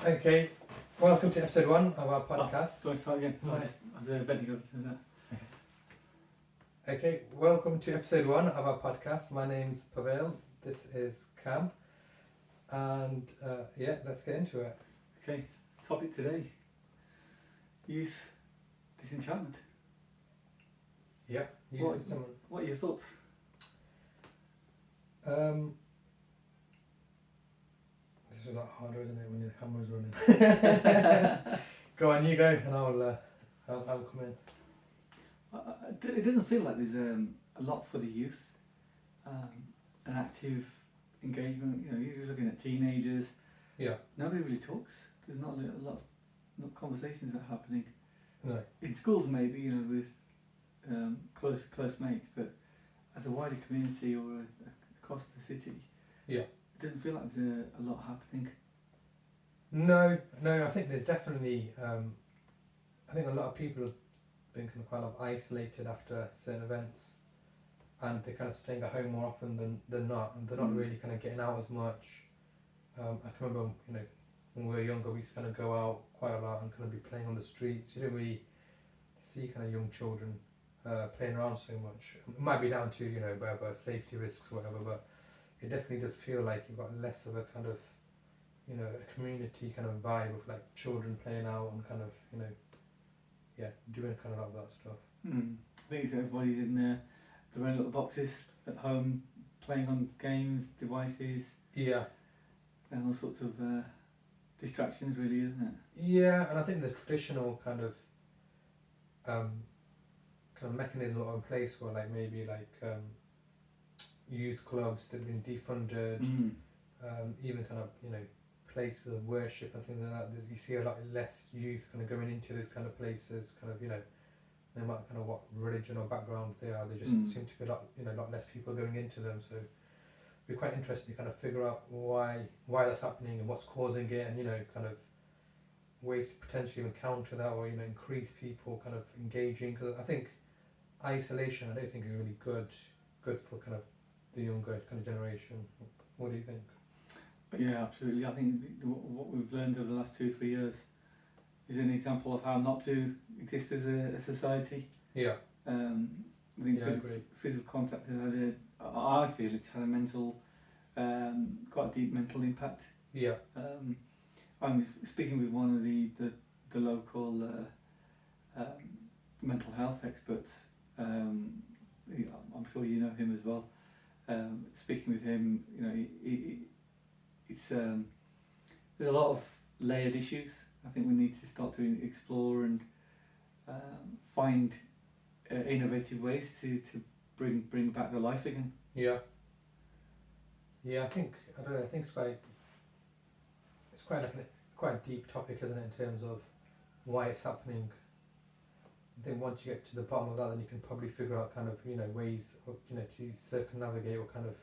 Okay, welcome to episode 1 of our podcast. So I start again. Right. I was ready to go to that. Okay, welcome to episode 1 of our podcast. My name's Pavel, this is Cam, and let's get into it. Okay, topic today: youth disenchantment. Yeah, What- use someone. What are your thoughts? This is a lot harder, isn't it, when the camera's running? Go on, you go, and I'll come in. It doesn't feel like there's a lot for the youth. An active engagement. You know, you're looking at teenagers. Yeah, Nobody really talks. There's not a lot of conversations that are happening no, in schools, maybe, you know, with close mates, but as a wider community or across the city, yeah. it doesn't feel like there's a lot happening. No, I think there's definitely, I think a lot of people have been kind of isolated after certain events, and they're kind of staying at home more often than not, and they're not really kind of getting out as much. I can remember, you know, when we were younger, we used to kind of go out quite a lot and kind of be playing on the streets. You don't really see kind of young children playing around so much. It might be down to, you know, whatever safety risks or whatever, but it definitely does feel like you've got less of a kind of, you know, a community kind of vibe of like children playing out and kind of, you know, doing kind of a lot of that stuff. I think it's everybody's in their own little boxes at home, playing on games, devices, Yeah, and all sorts of distractions, really, isn't it? yeah, and I think the traditional kind of mechanisms that are in place were like maybe like youth clubs that have been defunded, even kind of, you know, places of worship and things like that. You see a lot less youth kind of going into those kind of places, kind of, you know, no matter kind of what religion or background they are, there just seem to be a lot less people going into them. So it'd be quite interesting to kind of figure out why that's happening and what's causing it, and, you know, kind of ways to potentially even counter that, or, you know, increase people kind of engaging. Because I think isolation, I don't think is really good for kind of the younger kind of generation. What do you think? Yeah, absolutely. I think what we've learned over the last 2 or 3 years is an example of how not to exist as a society. Yeah. I think Yeah, I agree. physical contact has had I feel it's had a mental, quite a deep mental impact. Yeah. I was speaking with one of the local mental health experts. I'm sure you know him as well. Speaking with him, you know, it's there's a lot of layered issues. I think we need to start to explore and find innovative ways to bring back the life again. Yeah. Yeah, I think it's quite like quite a deep topic, isn't it, in terms of why it's happening. I think once you get to the bottom of that, then you can probably figure out kind of, you know, ways of, you know, to circumnavigate or kind of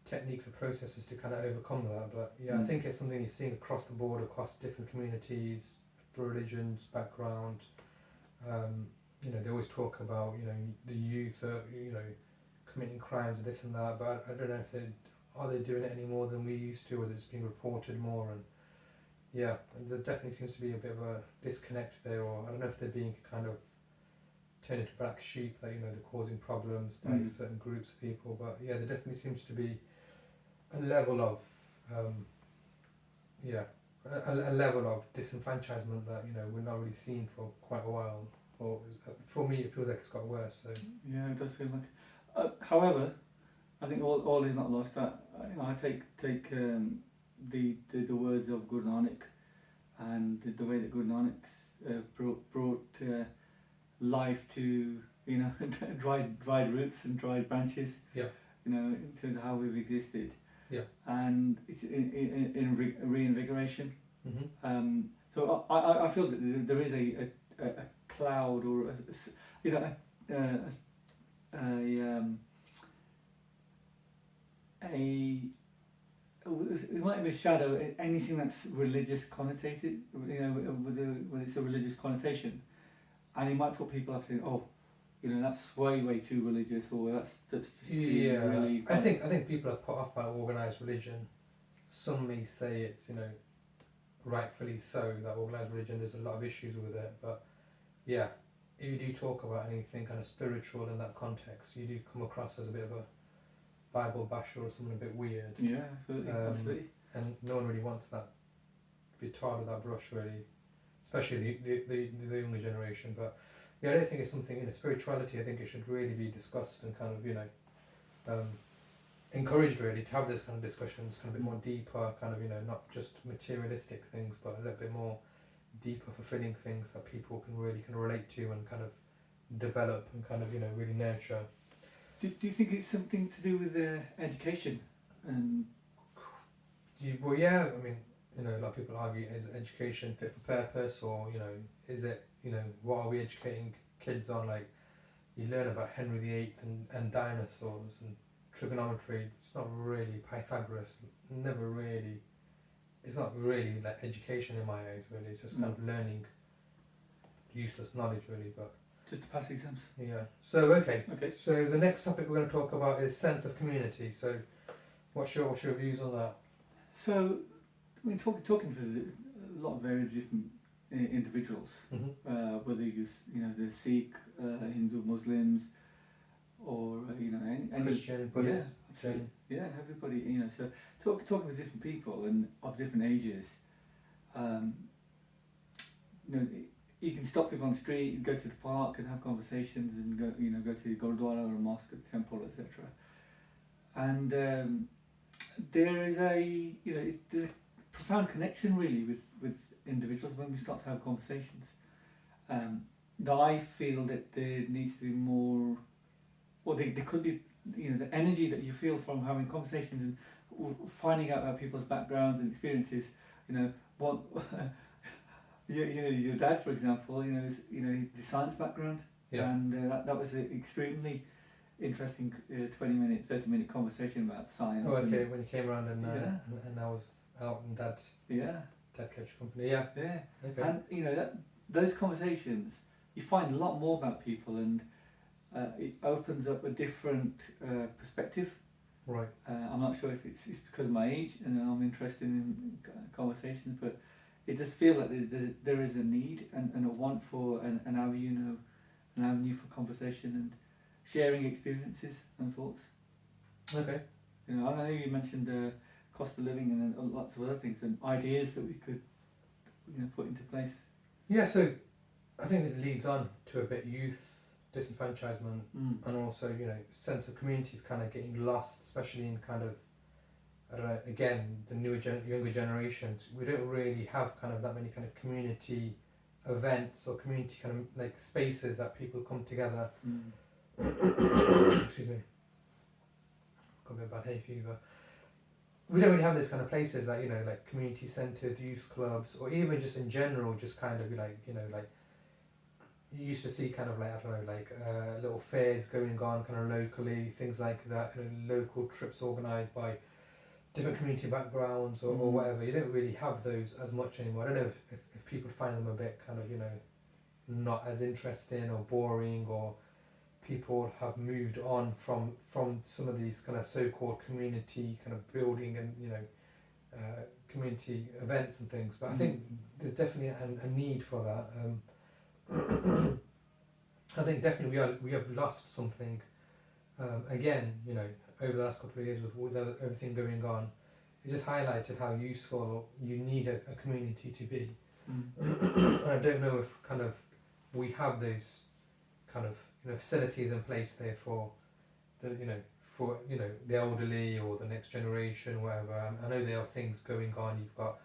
techniques or processes to kind of overcome that. But yeah, I think it's something you're seeing across the board, across different communities, religions, background. You know, they always talk about, you know, the youth are, you know, committing crimes and this and that, but I don't know if they doing it any more than we used to, or is it just being reported more? And yeah, there definitely seems to be a bit of a disconnect there, or I don't know if they're being kind of turned into black sheep, that, you know, they're causing problems by certain groups of people. But yeah, there definitely seems to be a level of a level of disenfranchisement that, you know, we're not really seeing for quite a while. Or for me, it feels like it's got worse. So Yeah, it does feel like. However, I think all is not lost. I take the words of Guru Nanak and the way that Guru Nanak's brought life to, you know, dried roots and dried branches. Yeah. You know, in terms of how we've existed. Yeah. And it's in reinvigoration. Mm-hmm. So I feel that there is a cloud, or you know, it might be a shadow. Anything that's religious connotated, you know, with it's a religious connotation, and it might put people up saying, oh, you know, that's way too religious, or that's just too really. I think people are put off by organised religion. Some may say it's, you know, rightfully so, that organised religion, there's a lot of issues with it, but yeah, if you do talk about anything kind of spiritual in that context, you do come across as a bit of a Bible basher or something a bit weird. Yeah, absolutely, absolutely. And no one really wants that to be tarred with that brush, really, especially the younger generation. But yeah, I don't think it's something, spirituality, I think it should really be discussed and kind of, encouraged really to have those kind of discussions, kind of a bit more deeper, kind of, not just materialistic things, but a little bit more deeper, fulfilling things that people can really kind of relate to and kind of develop and kind of, really nurture. Do you think it's something to do with education? And Well, yeah, I mean, a lot of people argue, is education fit for purpose, or, is it, what are we educating kids on? Like, you learn about Henry VIII and dinosaurs and trigonometry. It's not really Pythagoras, it's not really like education in my eyes, really. It's just kind of learning useless knowledge, really, but just to pass exams. yeah. So, okay. So the next topic we're going to talk about is sense of community. So what's your views on that? So, I mean, talking to a lot of very different individuals, whether the Sikh, Hindu, Muslims, or any Christian, Buddhist, Jain. Yeah, everybody. So talking with different people and of different ages. You can stop people on the street, go to the park, and have conversations, and go to the Gurdwara or a mosque, a temple, etc. And there is there's a profound connection really with individuals when we start to have conversations. That I feel that there needs to be more, or there could be, the energy that you feel from having conversations and finding out about people's backgrounds and experiences. What your dad, for example, is the science background, and that was an extremely interesting 20-minute, 30-minute conversation about science. Oh, okay. When you came around and I was out and Dad kept company. Yeah. Yeah. Okay. And those conversations, you find a lot more about people, and it opens up a different perspective. Right. I'm not sure if it's because of my age and I'm interested in conversations, but it does feel like there is a need and a want for an avenue for conversation and sharing experiences and thoughts. Okay. I know you mentioned cost of living and lots of other things and ideas that we could put into place. Yeah, so I think this leads on to a bit youth disenfranchisement and also, sense of community is kind of getting lost, especially in kind of, I don't know, again, the younger generations. We don't really have kind of that many kind of community events or community kind of like spaces that people come together. Excuse me. Got a bit of bad hay fever. We don't really have those kind of places that, like community centred youth clubs, or even just in general, just kind of like, like you used to see kind of like, I don't know, like little fairs going on kind of locally, things like that, kind of local trips organised by different community backgrounds or whatever. You don't really have those as much anymore. I don't know if people find them a bit kind of, not as interesting or boring, or people have moved on from some of these kind of so-called community kind of building and, community events and things. But I think there's definitely a need for that. I think definitely we have lost something. Again, over the last couple of years with everything going on, it just highlighted how useful you need a community to be. And I don't know if kind of we have those kind of facilities in place there for the the elderly or the next generation, whatever. I know there are things going on. You've got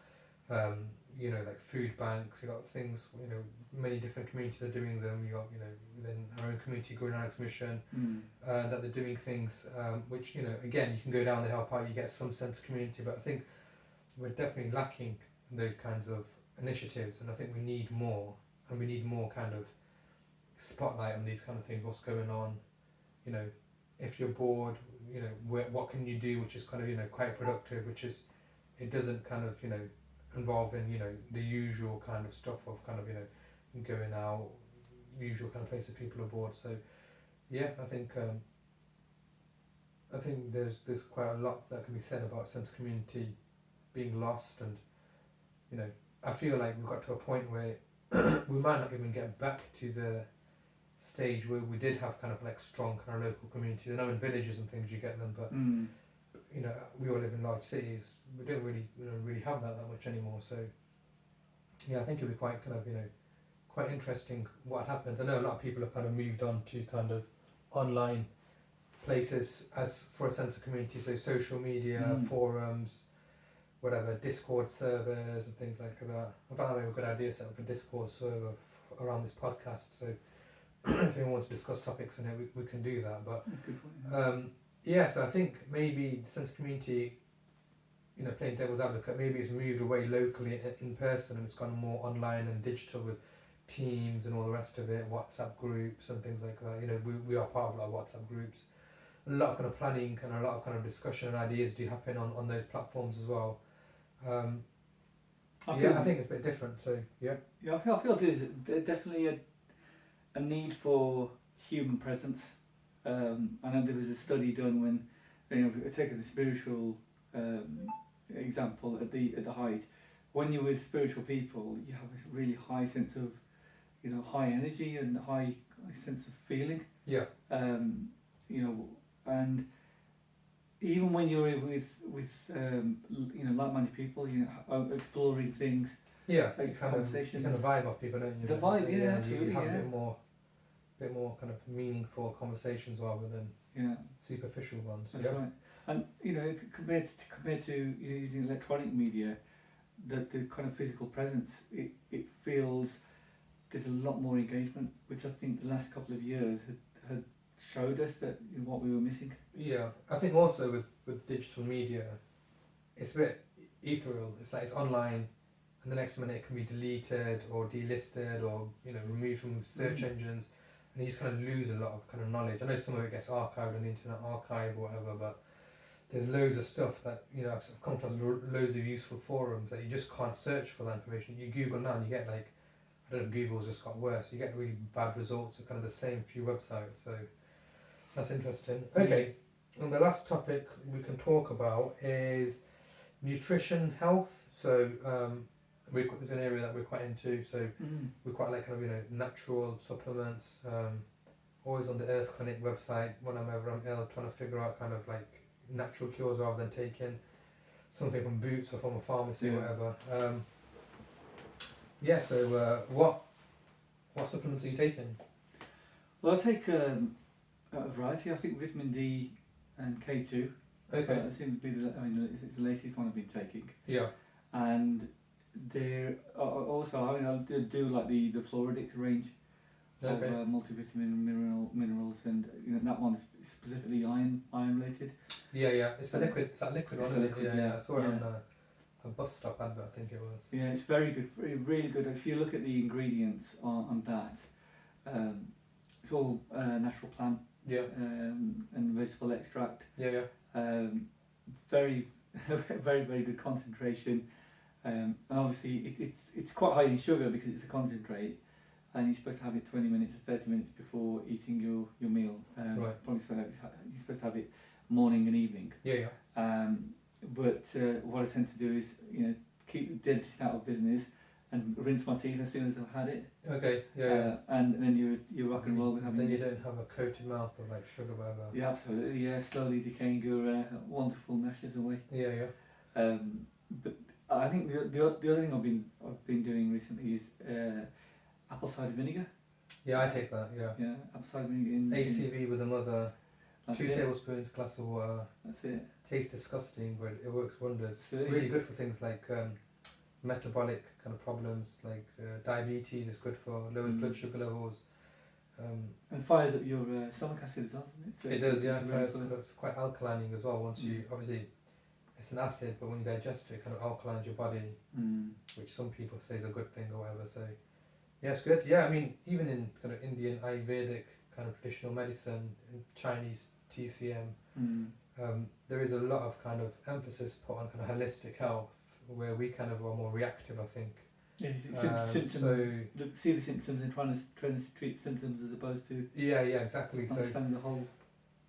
like food banks. You've got things. Many different communities are doing them. You got within our own community, Green Alex Mission, that they're doing things which again, you can go down to help out. You get some sense of community, but I think we're definitely lacking those kinds of initiatives, and I think we need more, and we need more kind of spotlight on these kind of things. What's going on? If you're bored, what can you do, which is kind of quite productive, which is, it doesn't kind of involve in the usual kind of stuff of kind of going out, usual kind of places people are bored. So yeah, I think there's quite a lot that can be said about sense of community being lost, and I feel like we've got to a point where we might not even get back to the stage where we did have kind of like strong kind of local communities. I know in villages and things you get them, but you know, we all live in large cities. We don't really, really have that much anymore. So yeah, I think it'd be quite kind of, quite interesting what happens. I know a lot of people have kind of moved on to kind of online places as for a sense of community. So social media, forums, whatever, Discord servers and things like that. I found that would be a good idea, set up a Discord server around this podcast. So if anyone wants to discuss topics in it, we can do that. But Good point, yeah, so I think maybe the sense of community, playing devil's advocate, maybe it's moved away locally in person and it's gone more online and digital with Teams and all the rest of it, WhatsApp groups and things like that. We are part of a lot of WhatsApp groups. A lot of kind of planning and a lot of kind of discussion and ideas do happen on those platforms as well. I think it's a bit different. So yeah. Yeah, I feel there's definitely a need for human presence. I know there was a study done when, taking the spiritual example at the height. When you're with spiritual people, you have a really high sense of, high energy and high sense of feeling. Yeah. And even when you're with like-minded people, exploring things. Yeah, like conversations. You kind of vibe off people, don't you? The vibe, yeah, absolutely. You have a bit more kind of meaningful conversations rather than superficial ones. That's right. And compared to using electronic media, the kind of physical presence, it feels there's a lot more engagement, which I think the last couple of years had showed us that what we were missing. Yeah, I think also with digital media, it's a bit ethereal. It's like it's online, and the next minute it can be deleted or delisted or removed from search engines, and you just kind of lose a lot of kind of knowledge. I know some of it gets archived on the Internet Archive or whatever, but there's loads of stuff that I've come across loads of useful forums that you just can't search for that information. You Google now and you get like, I don't know, Google's just got worse. You get really bad results of kind of the same few websites. So that's interesting. Okay, and the last topic we can talk about is nutrition health. So there's an area that we're quite into. So we quite like kind of natural supplements. Always on the Earth Clinic website when I'm ill, trying to figure out kind of like natural cures rather than taking something from Boots or from a pharmacy or whatever. So what supplements are you taking? Well, I take a variety. I think vitamin D and K2. Okay. It seems to be it's the latest one I've been taking. Yeah. And there also, I do like the Floradix range of multivitamin minerals, and that one is specifically iron related. Yeah. It's the liquid. It's that liquid one, isn't it? Yeah. I saw it on a bus stop advert, I think it was. Yeah, it's very good, really good. If you look at the ingredients on that, it's all natural plant. Yeah. And vegetable extract. Yeah. Very, very, very good concentration. And obviously it's quite high in sugar because it's a concentrate, and you're supposed to have it 20 minutes or 30 minutes before eating your meal. Right. You're supposed to have it morning and evening. Yeah. But what I tend to do is keep the dentist out of business and rinse my teeth as soon as I've had it. Okay. And then you rock and roll with having. Then you don't have a coated mouth of like sugar, whatever. Yeah, absolutely. Yeah, slowly decaying your wonderful meshes away. Yeah. But I think the other thing I've been doing recently is apple cider vinegar. Yeah, I take that. Yeah. Yeah, apple cider vinegar. ACV with another 2 it. tablespoons, glass of water. That's it. Tastes disgusting, but it works wonders. Absolutely. Really good for things like metabolic kind of problems, like diabetes. It's good for lowers blood sugar levels. And fires up your stomach acid as well, isn't it? It does, yeah. It's quite alkalining as well. Once you obviously, it's an acid, but when you digest it, it kind of alkalines your body, which some people say is a good thing or whatever. So, yeah, it's good. Yeah, I mean, even in kind of Indian Ayurvedic kind of traditional medicine, in Chinese TCM, there is a lot of kind of emphasis put on kind of holistic health, where we kind of are more reactive, I think. Yeah, see the symptoms and trying to treat symptoms as opposed to exactly. Understand the whole.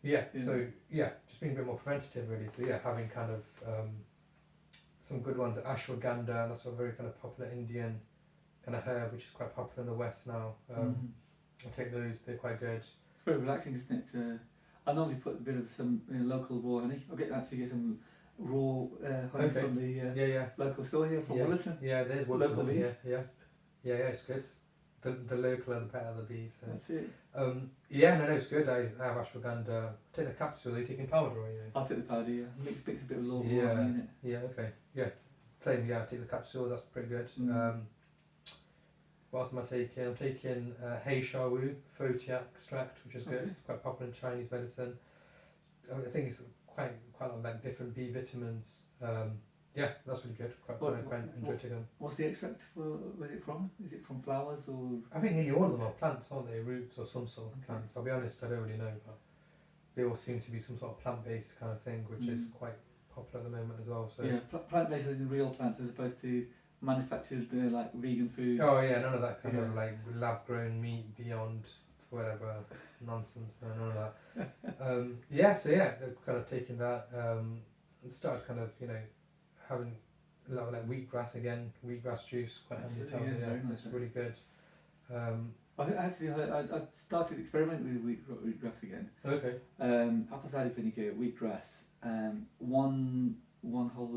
So just being a bit more preventative, really. So having kind of some good ones. Ashwagandha, that's a very kind of popular Indian kind of herb, which is quite popular in the West now. I take those; they're quite good. It's very relaxing, isn't it? I normally put a bit of some local raw honey. I'll actually get some raw honey Okay. from the Yeah. local store here from Yeah. Williston. Yeah, there's one Local to them, bees. yeah, it's good. The local are the better the bees. So. That's it. Yeah, no, it's good. I have ashwagandha. Take the capsule. Are you taking powder or you? I'll take the powder, yeah. Mix a bit of raw honey Yeah. in it. Yeah, okay. Yeah. Same, yeah, I take the capsule, that's pretty good. Mm. What else am I taking? I'm taking Hei Sha Wu Fotia extract, which is good. Okay. It's quite popular in Chinese medicine. I think it's quite a lot of like different B vitamins. Yeah, that's really good. Quite enjoy taking them. What's the extract was it from? Is it from flowers or? I think nearly all of them are plants, aren't they? Roots or some sort of plants. I'll be honest, I don't really know, but they all seem to be some sort of plant-based kind of thing, which is quite popular at the moment as well. So Yeah, plant-based as in real plants as opposed to manufactured like vegan food. oh yeah, none of that kind of like lab-grown meat beyond whatever nonsense. No, none of that. Yeah, so yeah, kind of taking that and started kind of having a lot of like wheatgrass again, wheatgrass juice, quite handy to have. Absolutely, yeah, Yeah, very nice, it's really good. I think actually I started experimenting with wheatgrass again. Okay. Apple cider vinegar, wheatgrass, one whole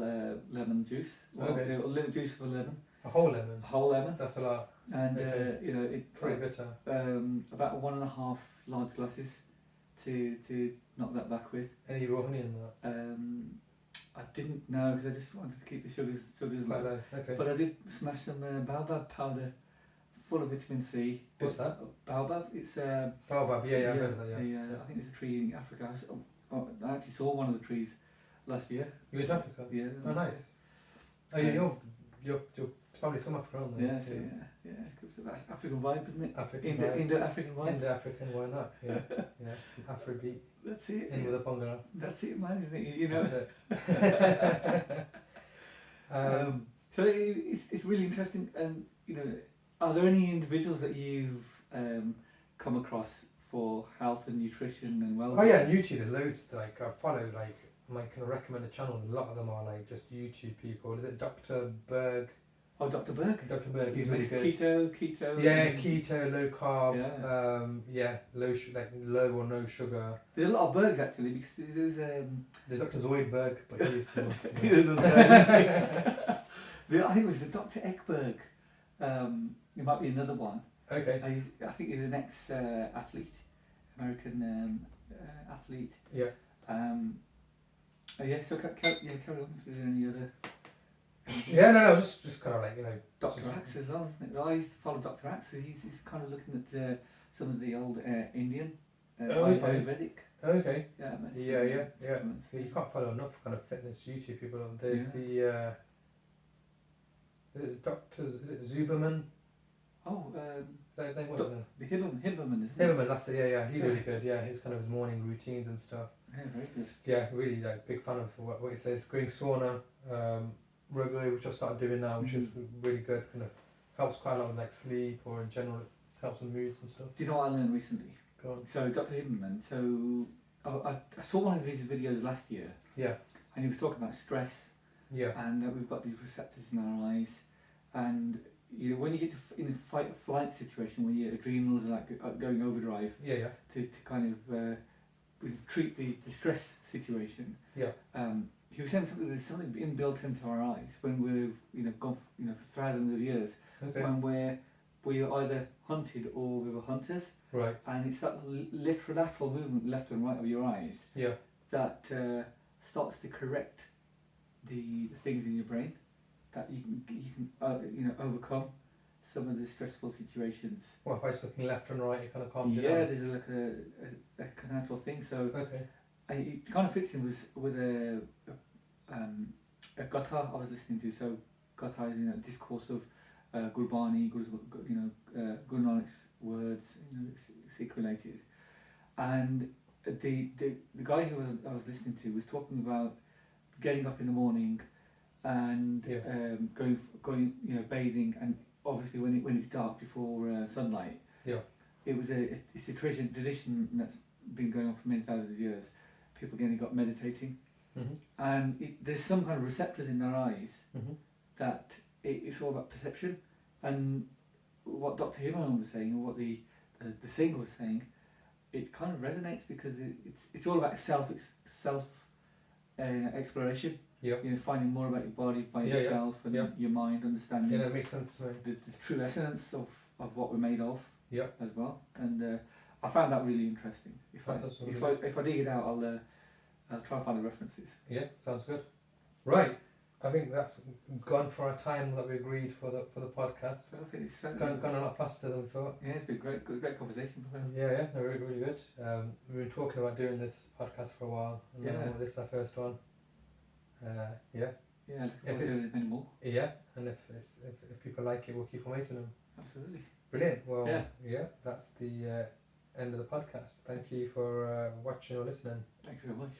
lemon juice. Okay. Lemon juice of a lemon. A whole lemon. A whole lemon. That's a lot. And Okay. it Pretty bitter. about 1.5 large glasses to knock that back with. Any raw honey in that? I didn't know because I just wanted to keep the sugars Quite low. low. Okay. But I did smash some baobab powder, full of vitamin C. What's that? Baobab. It's Baobab. Yeah, I've heard of that. Yeah. I think it's a tree in Africa. I actually saw one of the trees last year. You in Africa? Yeah. Oh, nice. Oh, your family's from Africa, aren't they? Yeah, so yeah. It's an African vibe, isn't it? African vibes. Indo-African vibe. Indo-African, why not? Yeah, yeah. Some Afrobeat That's it. in with a bungalow. That's it, man. Isn't it? You know. That's it. So it's really interesting, and are there any individuals that you've come across for health and nutrition and wellness? Oh yeah, on YouTube there's loads. Like I follow my kind of recommended channels. A lot of them are like just YouTube people. Is it Dr. Berg? Oh, Dr. Berg. Dr. Berg, he's really good. Keto. Yeah, keto, low carb. Yeah. Low or no sugar. There's a lot of Bergs actually because there's There's Dr. Zoidberg, but he's I think it was the Dr. Ekberg. It might be another one. okay. I think he was an ex-athlete, American athlete. Yeah. Yeah. So carry on. If there's any other. Yeah, no, just kind of like Dr. Axe as well, isn't it? I used to follow Dr. Axe. He's kind of looking at some of the old Indian Ayurvedic. Okay. Yeah. medicine Yeah. supplements. You can't follow enough kind of fitness YouTube people. There's is it Zuberman? Oh, What's his name? the Hibberman, isn't it? Hibberman, that's it. Yeah, he's really good. Yeah, his kind of his morning routines and stuff. Yeah, very good. Yeah, really like big fan of what he says. Going sauna regularly, which I started doing now, which is really good. Kind of helps quite a lot with like sleep or in general it helps with moods and stuff. Do you know what I learned recently? Go on. So Dr. Hibberman. So I saw one of his videos last year, Yeah. and he was talking about stress. Yeah. And we've got these receptors in our eyes, and when you get in a fight or flight situation where your adrenals are like going overdrive, Yeah. to kind of treat the stress situation. Yeah. He was saying there's something inbuilt into our eyes when we're gone for thousands of years, Okay. when we're either hunted or we were hunters, Right. and it's that lateral movement left and right of your eyes Yeah. that starts to correct the things in your brain that you can overcome some of the stressful situations. Well, by just looking left and right, it kind of calms you Yeah, down. there's like a natural thing. So Okay. it kind of fits in with a Gatha I was listening to. So Gatha is a discourse of Gurbani, Guru Nanak's words, Sikh related, and the guy who I was listening to was talking about getting up in the morning and going bathing, and obviously when it's dark before sunlight. Yeah. It's a tradition that's been going on for many thousands of years. People again got meditating, and there's some kind of receptors in their eyes Mm-hmm. that it's all about perception. And what Dr. Himmelman was saying, or what the singer was saying, it kind of resonates because it's all about self exploration. Yep. You know, finding more about your body by Yeah, yeah. yourself and Yeah. your mind, understanding Yeah, that makes sense to me. the true essence of what we're made of. Yeah. As well, and I found that really interesting. If I dig it out, I'll try and find the references. Yeah, sounds good. Right, I think that's gone for our time that we agreed for the podcast. So I think It's gone a lot faster than we thought. Yeah, it's been great conversation. Yeah, no, really good. We've been talking about doing this podcast for a while, and now this is our first one. Yeah, looking forward to doing many more. Yeah, and if people like it, we'll keep on making them. Absolutely. Brilliant. Well, yeah, that's the end of the podcast. Thank you for watching or listening. Thank you very much.